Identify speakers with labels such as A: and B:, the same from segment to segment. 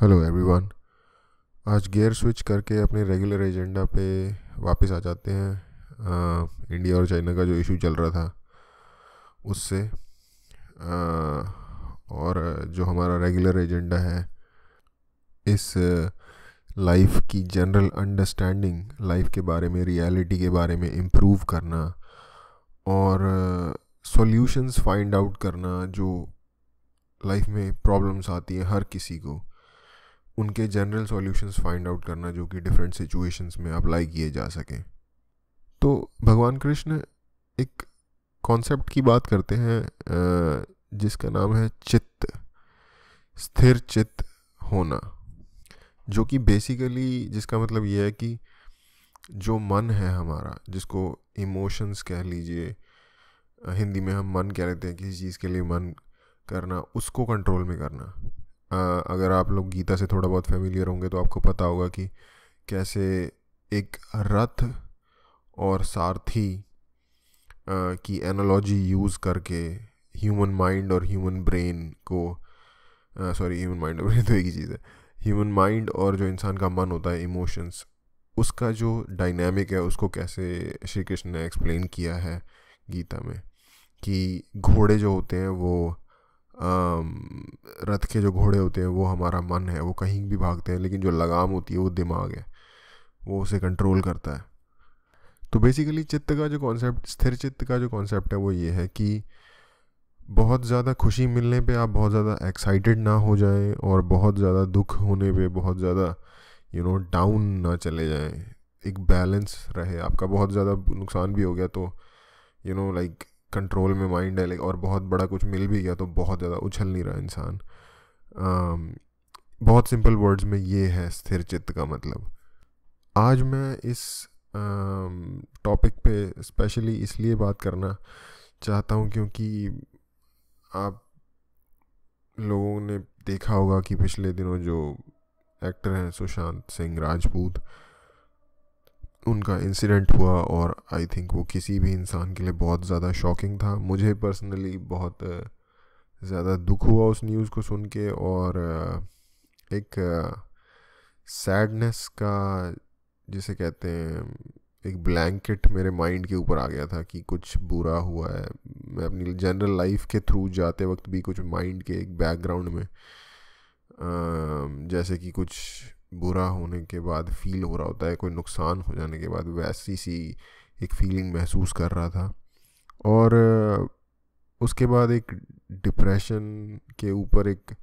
A: Hello everyone. आज gear switch करके अपने रेगुलर एजेंडा पे वापस आ जाते हैं। इंडिया और चाइना का जो इशू चल रहा था उससे और जो हमारा रेगुलर एजेंडा है, इस लाइफ की जनरल अंडरस्टैंडिंग, लाइफ के बारे में, रियलिटी के बारे में इम्प्रूव करना और सॉल्यूशंस फाइंड आउट करना। जो लाइफ में प्रॉब्लम्स आती हैं हर किसी को, उनके जनरल सॉल्यूशंस फाइंड आउट करना जो कि डिफरेंट सिचुएशंस में अप्लाई किए जा सकें। तो भगवान कृष्ण एक कॉन्सेप्ट की बात करते हैं जिसका नाम है चित्त, स्थिर चित्त होना, जो कि बेसिकली जिसका मतलब ये है कि जो मन है हमारा, जिसको इमोशंस कह लीजिए, हिंदी में हम मन कह लेते हैं, किसी चीज़ के लिए मन करना, उसको कंट्रोल में करना। अगर आप लोग गीता से थोड़ा बहुत फेमिलियर होंगे तो आपको पता होगा कि कैसे एक रथ और सारथी की एनालॉजी यूज़ करके ह्यूमन माइंड और ह्यूमन ब्रेन को, सॉरी ह्यूमन माइंड और ब्रेन तो एक ही चीज़ है, ह्यूमन माइंड और जो इंसान का मन होता है, इमोशंस, उसका जो डायनामिक है उसको कैसे श्री कृष्ण ने एक्सप्लेन किया है गीता में। कि घोड़े जो होते हैं वो रथ के जो घोड़े होते हैं वो हमारा मन है, वो कहीं भी भागते हैं, लेकिन जो लगाम होती है वो दिमाग है, वो उसे कंट्रोल करता है। तो बेसिकली चित्त का जो कॉन्सेप्ट, स्थिर चित्त का जो कॉन्सेप्ट है वो ये है कि बहुत ज़्यादा खुशी मिलने पे आप बहुत ज़्यादा एक्साइटेड ना हो जाएं और बहुत ज़्यादा दुख होने पे बहुत ज़्यादा डाउन ना चले जाएं। एक बैलेंस रहे आपका। बहुत ज़्यादा नुकसान भी हो गया तो लाइक कंट्रोल में माइंड है, और बहुत बड़ा कुछ मिल भी गया तो बहुत ज़्यादा उछल नहीं रहा इंसान। बहुत सिंपल वर्ड्स में ये है स्थिर चित्त का मतलब। आज मैं इस टॉपिक पे स्पेशली इसलिए बात करना चाहता हूँ क्योंकि आप लोगों ने देखा होगा कि पिछले दिनों जो एक्टर हैं सुशांत सिंह राजपूत, उनका इंसिडेंट हुआ और आई थिंक वो किसी भी इंसान के लिए बहुत ज़्यादा शॉकिंग था। मुझे पर्सनली बहुत ज़्यादा दुख हुआ उस न्यूज़ को सुन के, और एक सैडनेस का, जिसे कहते हैं, एक ब्लैंकेट मेरे माइंड के ऊपर आ गया था कि कुछ बुरा हुआ है। मैं अपनी जनरल लाइफ के थ्रू जाते वक्त भी कुछ माइंड के एक बैकग्राउंड में जैसे कि कुछ बुरा होने के बाद फील हो रहा होता है, कोई नुकसान हो जाने के बाद वैसी सी एक फीलिंग महसूस कर रहा था। और उसके बाद एक डिप्रेशन के ऊपर एक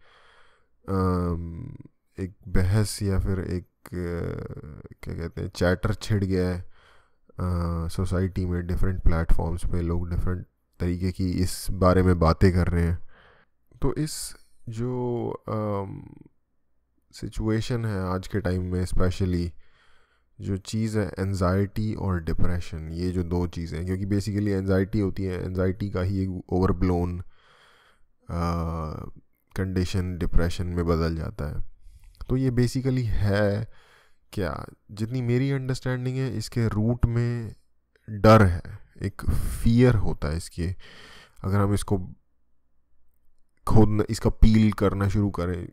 A: बहस या फिर एक क्या कहते हैं, चैटर छिड़ गया है सोसाइटी में। डिफरेंट प्लेटफॉर्म्स पे लोग डिफरेंट तरीके की इस बारे में बातें कर रहे हैं। तो इस जो सिचुएशन है आज के टाइम में, स्पेशली जो चीज़ है एनजाइटी और डिप्रेशन, ये जो दो चीज़ें हैं, क्योंकि बेसिकली एनजाइटी होती है, एनजाइटी का ही एक ओवरब्लोन कंडीशन डिप्रेशन में बदल जाता है। तो ये बेसिकली है क्या, जितनी मेरी अंडरस्टैंडिंग है, इसके रूट में डर है, एक फियर होता है इसके। अगर हम इसको खोदना, इसका पील करना शुरू करें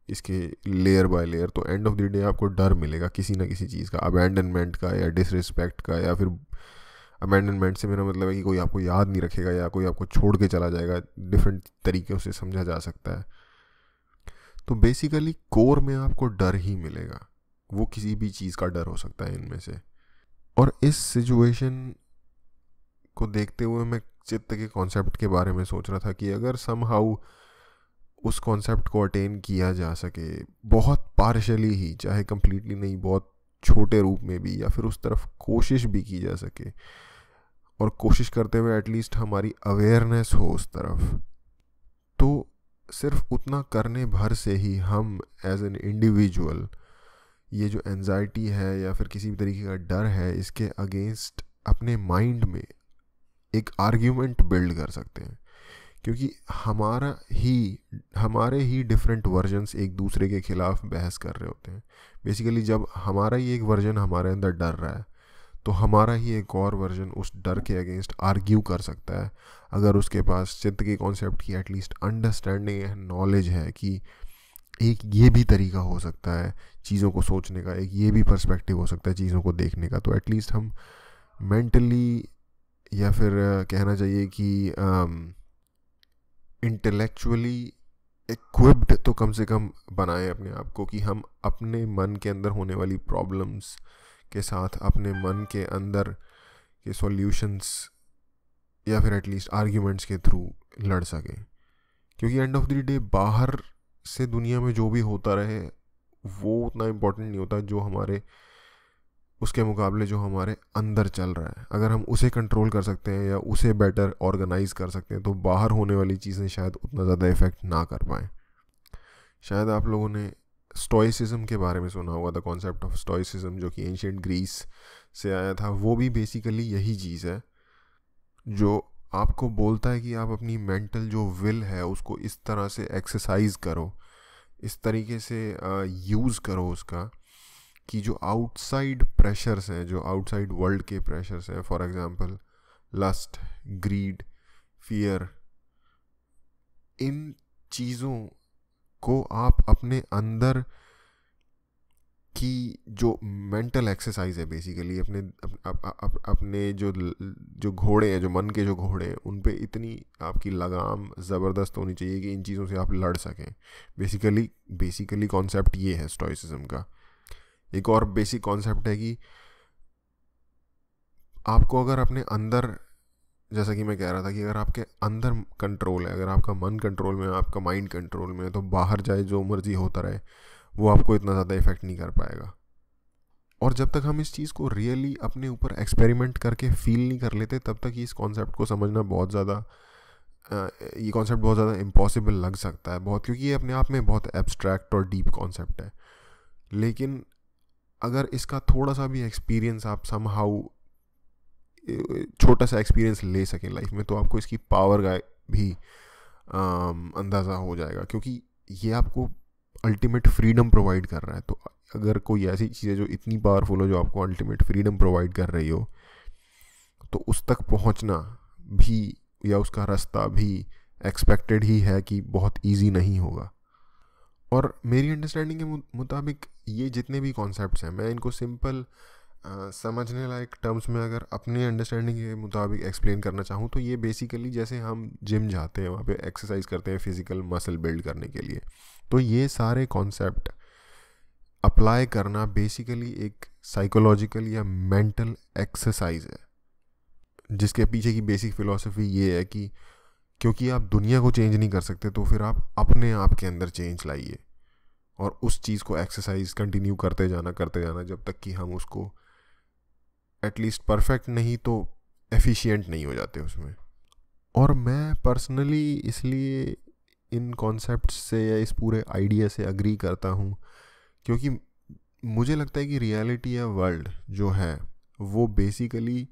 A: इसके लेयर बाय लेयर, तो एंड ऑफ द डे आपको डर मिलेगा किसी ना किसी चीज़ का, अबैंडनमेंट का या डिसरिस्पेक्ट का। या फिर अबैंडनमेंट से मेरा मतलब है कि कोई आपको याद नहीं रखेगा या कोई आपको छोड़ के चला जाएगा। डिफरेंट तरीक़ों से समझा जा सकता है। तो बेसिकली कोर में आपको डर ही मिलेगा, वो किसी भी चीज़ का डर हो सकता है इनमें से। और इस सिचुएशन को देखते हुए मैं चित्त के कॉन्सेप्ट के बारे में सोच रहा था कि अगर समहाउ उस कॉन्सेप्ट को अटेन किया जा सके, बहुत पार्शली ही, चाहे कंप्लीटली नहीं, बहुत छोटे रूप में भी, या फिर उस तरफ कोशिश भी की जा सके, और कोशिश करते हुए एटलीस्ट हमारी अवेयरनेस हो उस तरफ, तो सिर्फ उतना करने भर से ही हम एज एन इंडिविजुअल ये जो एंजाइटी है या फिर किसी भी तरीके का डर है, इसके अगेंस्ट अपने माइंड में एक आर्ग्यूमेंट बिल्ड कर सकते हैं। क्योंकि हमारे ही डिफरेंट वर्जन्स एक दूसरे के खिलाफ बहस कर रहे होते हैं। बेसिकली जब हमारा ही एक वर्जन हमारे अंदर डर रहा है, तो हमारा ही एक और वर्जन उस डर के अगेंस्ट आर्ग्यू कर सकता है, अगर उसके पास चित्त के कॉन्सेप्ट की एटलीस्ट अंडरस्टैंडिंग है, नॉलेज है कि एक ये भी तरीका हो सकता है चीज़ों को सोचने का, एक ये भी पर्सपेक्टिव हो सकता है चीज़ों को देखने का। तो एटलीस्ट हम मेंटली, या फिर कहना चाहिए कि इंटेलेक्चुअली इक्विप्ड तो कम से कम बनाएं अपने आप को, कि हम अपने मन के अंदर होने वाली प्रॉब्लम्स के साथ अपने मन के अंदर के सॉल्यूशंस या फिर एटलीस्ट आर्ग्यूमेंट्स के थ्रू लड़ सकें। क्योंकि एंड ऑफ द डे बाहर से दुनिया में जो भी होता रहे वो उतना इम्पोर्टेंट नहीं होता, जो हमारे उसके मुकाबले जो हमारे अंदर चल रहा है, अगर हम उसे कंट्रोल कर सकते हैं या उसे बेटर ऑर्गेनाइज कर सकते हैं तो बाहर होने वाली चीज़ें शायद उतना ज़्यादा इफेक्ट ना कर पाएँ। शायद आप लोगों ने स्टोइसिज्म के बारे में सुना होगा, द कॉन्सेप्ट ऑफ स्टोइसिज्म, जो कि एंशिएंट ग्रीस से आया था। वो भी बेसिकली यही चीज़ है, जो आपको बोलता है कि आप अपनी मेंटल जो विल है उसको इस तरह से एक्सरसाइज करो, इस तरीके से यूज़ करो उसका, कि जो आउटसाइड प्रेशर्स हैं, जो आउटसाइड वर्ल्ड के प्रेशर्स हैं, for example lust, greed, fear, इन चीज़ों को आप अपने अंदर की जो मेंटल एक्सरसाइज है बेसिकली अपने जो घोड़े हैं, जो मन के जो घोड़े हैं, उन पे इतनी आपकी लगाम ज़बरदस्त होनी चाहिए कि इन चीज़ों से आप लड़ सकें। बेसिकली कॉन्सेप्ट ये है स्टोइसिज्म का। एक और बेसिक कॉन्सेप्ट है कि आपको अगर अपने अंदर, जैसा कि मैं कह रहा था, कि अगर आपके अंदर कंट्रोल है, अगर आपका मन कंट्रोल में है, आपका माइंड कंट्रोल में है, तो बाहर जाए जो मर्जी होता रहे वो आपको इतना ज़्यादा इफेक्ट नहीं कर पाएगा। और जब तक हम इस चीज़ को रियली अपने ऊपर एक्सपेरिमेंट करके फील नहीं कर लेते, तब तक इस कॉन्सेप्ट को समझना बहुत ज़्यादा, ये कॉन्सेप्ट बहुत ज़्यादा इम्पॉसिबल लग सकता है बहुत, क्योंकि ये अपने आप में बहुत एब्स्ट्रैक्ट और डीप कॉन्सेप्ट है। लेकिन अगर इसका थोड़ा सा भी एक्सपीरियंस आप समहाउ, छोटा सा एक्सपीरियंस ले सकें लाइफ में, तो आपको इसकी पावर का भी अंदाज़ा हो जाएगा, क्योंकि ये आपको अल्टीमेट फ्रीडम प्रोवाइड कर रहा है। तो अगर कोई ऐसी चीज़ है जो इतनी पावरफुल हो, जो आपको अल्टीमेट फ्रीडम प्रोवाइड कर रही हो, तो उस तक पहुंचना भी, या उसका रास्ता भी एक्सपेक्टेड ही है कि बहुत इजी नहीं होगा। और मेरी अंडरस्टैंडिंग के मुताबिक ये जितने भी कॉन्सेप्ट्स हैं, मैं इनको सिंपल समझने लायक टर्म्स में अगर अपने अंडरस्टैंडिंग के मुताबिक एक्सप्लेन करना चाहूँ, तो ये बेसिकली जैसे हम जिम जाते हैं, वहाँ पे एक्सरसाइज करते हैं फिज़िकल मसल बिल्ड करने के लिए, तो ये सारे कॉन्सेप्ट अप्लाई करना बेसिकली एक साइकोलॉजिकल या मेंटल एक्सरसाइज है, जिसके पीछे की बेसिक फ़िलॉसफी ये है कि क्योंकि आप दुनिया को चेंज नहीं कर सकते, तो फिर आप अपने आप के अंदर चेंज लाइए और उस चीज़ को एक्सरसाइज कंटिन्यू करते जाना जब तक कि हम उसको एटलीस्ट परफेक्ट नहीं तो एफिशिएंट नहीं हो जाते उसमें। और मैं पर्सनली इसलिए इन कॉन्सेप्ट्स से या इस पूरे आइडिया से अग्री करता हूँ, क्योंकि मुझे लगता है कि रियलिटी या वर्ल्ड जो है वो बेसिकली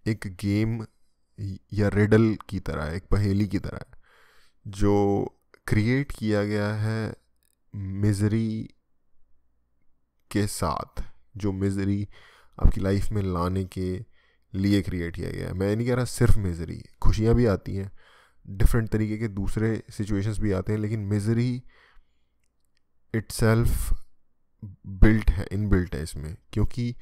A: एक गेम या रिडल की तरह है, एक पहेली की तरह है, जो क्रिएट किया गया है मिजरी के साथ, जो मिजरी आपकी लाइफ में लाने के लिए क्रिएट किया गया है। मैं नहीं कह रहा सिर्फ मिजरी, खुशियाँ भी आती हैं, डिफरेंट तरीके के दूसरे सिचुएशंस भी आते हैं, लेकिन मिजरी इटसेल्फ इनबिल्ट है इसमें, क्योंकि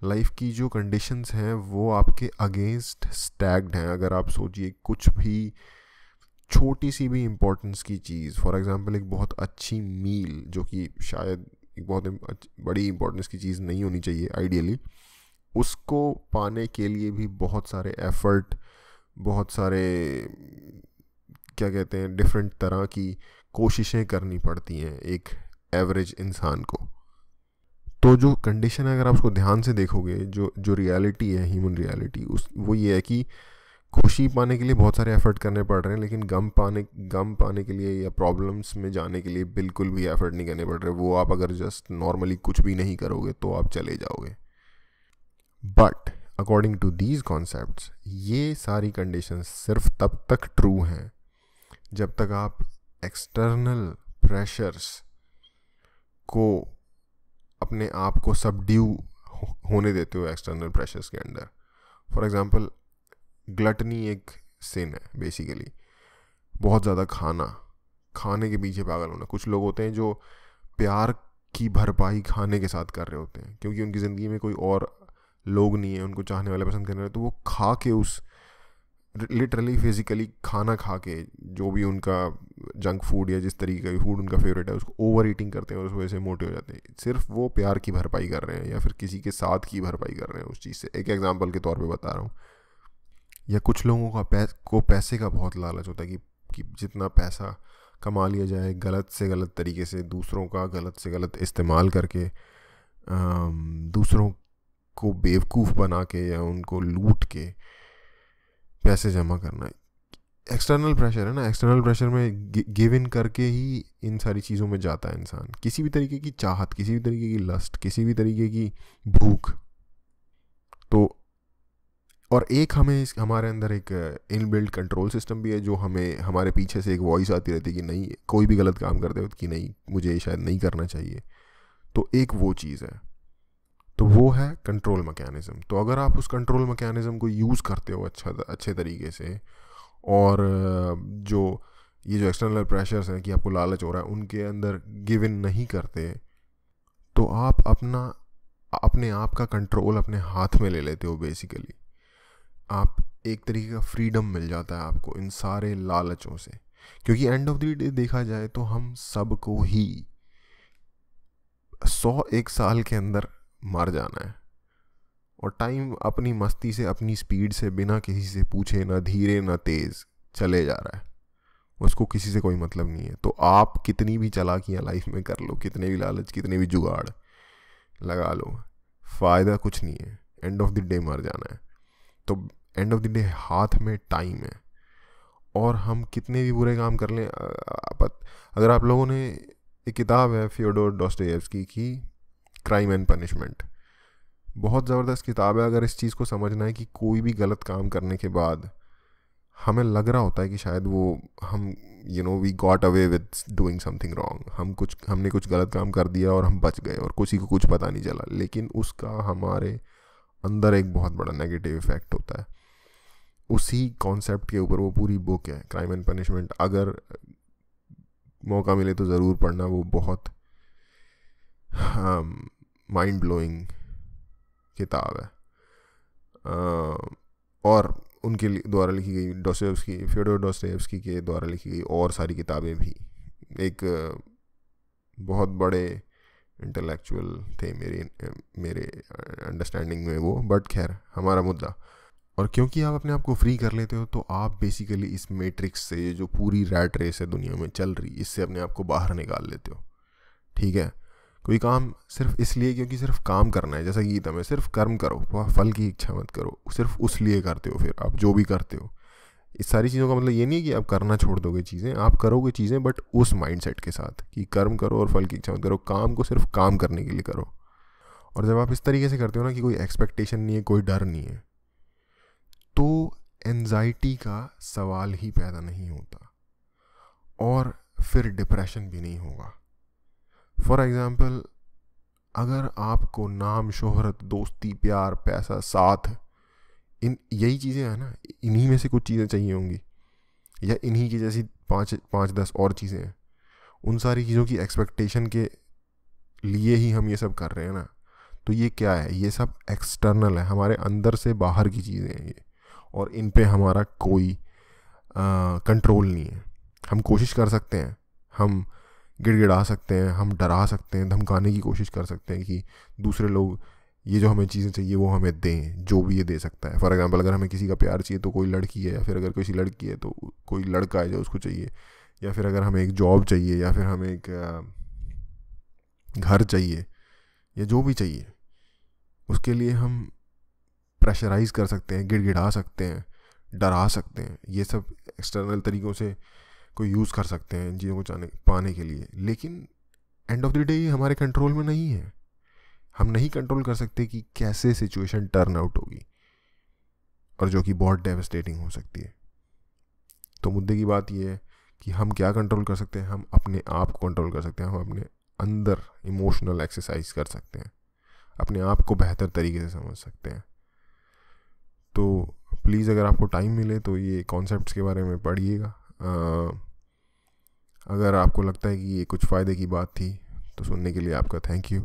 A: लाइफ की जो कंडीशंस हैं वो आपके अगेंस्ट स्टैग्ड हैं। अगर आप सोचिए कुछ भी छोटी सी भी इम्पोर्टेंस की चीज़, फॉर एग्जांपल एक बहुत अच्छी मील, जो कि शायद एक बहुत बड़ी इम्पोर्टेंस की चीज़ नहीं होनी चाहिए आइडियली, उसको पाने के लिए भी बहुत सारे एफर्ट, बहुत सारे क्या कहते हैं, डिफरेंट तरह की कोशिशें करनी पड़ती हैं एक एवरेज इंसान को। तो जो कंडीशन है, अगर आप उसको ध्यान से देखोगे, जो रियलिटी है, ह्यूमन रियलिटी, वो ये है कि खुशी पाने के लिए बहुत सारे एफर्ट करने पड़ रहे हैं, लेकिन गम पाने के लिए या प्रॉब्लम्स में जाने के लिए बिल्कुल भी एफर्ट नहीं करने पड़ रहे। वो आप अगर जस्ट नॉर्मली कुछ भी नहीं करोगे तो आप चले जाओगे। But according to these concepts, ये सारी कंडीशंस सिर्फ तब तक ट्रू हैं जब तक आप एक्सटर्नल प्रेशर्स को, अपने आप को सबड्यू होने देते हो एक्सटर्नल प्रेशर्स के अंडर। फॉर एग्जांपल ग्लटनी एक सिन है बेसिकली, बहुत ज़्यादा खाने के पीछे पागल होना। कुछ लोग होते हैं जो प्यार की भरपाई खाने के साथ कर रहे होते हैं, क्योंकि उनकी ज़िंदगी में कोई और लोग नहीं है उनको चाहने वाले, पसंद करने वाले, तो वो खा के उस लिटरली फिजिकली खाना खा के जो भी उनका जंक फूड या जिस तरीके का फूड उनका फेवरेट है उसको ओवर ईटिंग करते हैं और उस वजह से मोटे हो जाते हैं। सिर्फ वो प्यार की भरपाई कर रहे हैं या फिर किसी के साथ की भरपाई कर रहे हैं उस चीज़ से। एक एग्जांपल के तौर पे बता रहा हूँ। या कुछ लोगों का पैसे का बहुत लालच होता है कि जितना पैसा कमा लिया जाए गलत से गलत तरीके से, दूसरों का गलत से गलत इस्तेमाल करके, दूसरों को बेवकूफ़ बना के या उनको लूट के पैसे जमा करना। एक्सटर्नल प्रेशर है ना, एक्सटर्नल प्रेशर में गिव इन करके ही इन सारी चीज़ों में जाता है इंसान। किसी भी तरीके की चाहत, किसी भी तरीके की लस्ट, किसी भी तरीके की भूख। तो और एक हमें हमारे अंदर एक इनबिल्ट कंट्रोल सिस्टम भी है जो हमें, हमारे पीछे से एक वॉइस आती रहती है कि नहीं, कोई भी गलत काम करते हो कि नहीं मुझे ये शायद नहीं करना चाहिए। तो एक वो चीज़ है, तो वो है कंट्रोल मैकेनिज़्म। तो अगर आप उस कंट्रोल मैकेनिज़्म को यूज़ करते हो अच्छे तरीके से, और जो ये जो एक्सटर्नल प्रेशर्स हैं कि आपको लालच हो रहा है उनके अंदर गिव इन नहीं करते, तो आप अपने आप का कंट्रोल अपने हाथ में ले लेते हो बेसिकली। आप एक तरीके का फ्रीडम मिल जाता है आपको इन सारे लालचों से, क्योंकि एंड ऑफ द डे देखा जाए तो हम सबको ही 101 साल के अंदर मर जाना है, और टाइम अपनी मस्ती से, अपनी स्पीड से, बिना किसी से पूछे, ना धीरे ना तेज़ चले जा रहा है। उसको किसी से कोई मतलब नहीं है। तो आप कितनी भी चालाकियाँ लाइफ में कर लो, कितने भी लालच, कितने भी जुगाड़ लगा लो, फ़ायदा कुछ नहीं है। एंड ऑफ द डे मर जाना है। तो एंड ऑफ द डे हाथ में टाइम है, और हम कितने भी बुरे काम कर लें। अगर आप लोगों ने, एक किताब है फ्योडोर डॉस्टोयेव्स्की की, क्राइम एंड पनिशमेंट, बहुत ज़बरदस्त किताब है। अगर इस चीज़ को समझना है कि कोई भी गलत काम करने के बाद हमें लग रहा होता है कि शायद वो हम we got away with doing something wrong, हमने कुछ गलत काम कर दिया और हम बच गए और किसी को कुछ पता नहीं चला, लेकिन उसका हमारे अंदर एक बहुत बड़ा नेगेटिव इफेक्ट होता है। उसी कॉन्सेप्ट के ऊपर वो पूरी बुक है, क्राइम एंड पनिशमेंट। अगर मौका मिले तो ज़रूर पढ़ना, वो बहुत माइंड ब्लोइंग किताब है। और उनके द्वारा लिखी गई, डॉस्टोयेव्स्की, फ्योडोर डॉस्टोयेव्स्की के द्वारा लिखी गई और सारी किताबें भी एक बहुत बड़े इंटेलेक्चुअल थे मेरे अंडरस्टैंडिंग में वो। बट खैर, हमारा मुद्दा। और क्योंकि आप अपने आप को फ्री कर लेते हो, तो आप बेसिकली इस मैट्रिक्स से, जो पूरी रैट रेस है दुनिया में चल रही, इससे अपने आप को बाहर निकाल लेते हो। ठीक है, कोई काम सिर्फ इसलिए क्योंकि सिर्फ काम करना है, जैसा गीता में, सिर्फ कर्म करो, फल की इच्छा मत करो, सिर्फ उस लिए करते हो। फिर आप जो भी करते हो, इस सारी चीज़ों का मतलब ये नहीं कि आप करना छोड़ दोगे चीज़ें, आप करोगे चीज़ें बट उस माइंडसेट के साथ कि कर्म करो और फल की इच्छा मत करो। काम को सिर्फ काम करने के लिए करो। और जब आप इस तरीके से करते हो ना कि कोई एक्सपेक्टेशन नहीं है, कोई डर नहीं है, तो एंजाइटी का सवाल ही पैदा नहीं होता, और फिर डिप्रेशन भी नहीं होगा। फॉर एग्ज़ाम्पल, अगर आपको नाम, शोहरत, दोस्ती, प्यार, पैसा, साथ, यही चीज़ें हैं ना, इन्हीं में से कुछ चीज़ें चाहिए होंगी, या इन्हीं की जैसी 5-10 और चीज़ें हैं, उन सारी चीज़ों की एक्सपेक्टेशन के लिए ही हम ये सब कर रहे हैं ना। तो ये क्या है? ये सब एक्सटर्नल है, हमारे अंदर से बाहर की चीज़ें हैं ये, और इन पे हमारा कोई कंट्रोल नहीं है। हम कोशिश कर सकते हैं, हम गिड़गिड़ा सकते हैं, हम डरा सकते हैं, धमकाने की कोशिश कर सकते हैं कि दूसरे लोग ये जो हमें चीज़ें चाहिए वो हमें दें, जो भी ये दे सकता है। फॉर एग्जांपल, अगर हमें किसी का प्यार चाहिए तो कोई लड़की है, या फिर अगर किसी लड़की है तो कोई लड़का है जो उसको चाहिए, या फिर अगर हमें एक जॉब चाहिए, या फिर हमें एक घर चाहिए, या जो भी चाहिए, उसके लिए हम प्रेशराइज़ कर सकते हैं, गिड़गिड़ा सकते हैं, डरा सकते हैं। ये सब एक्सटर्नल तरीक़ों से कोई यूज़ कर सकते हैं इन चीज़ों को पाने के लिए। लेकिन एंड ऑफ द डे ये हमारे कंट्रोल में नहीं है। हम नहीं कंट्रोल कर सकते कि कैसे सिचुएशन टर्न आउट होगी, और जो कि बहुत डेवस्टेटिंग हो सकती है। तो मुद्दे की बात ये है कि हम क्या कंट्रोल कर सकते हैं? हम अपने आप को कंट्रोल कर सकते हैं, हम अपने अंदर इमोशनल एक्सरसाइज कर सकते हैं, अपने आप को बेहतर तरीके से समझ सकते हैं। तो प्लीज़, अगर आपको टाइम मिले तो ये कॉन्सेप्ट्स के बारे में पढ़िएगा। अगर आपको लगता है कि ये कुछ फ़ायदे की बात थी तो सुनने के लिए आपका थैंक यू।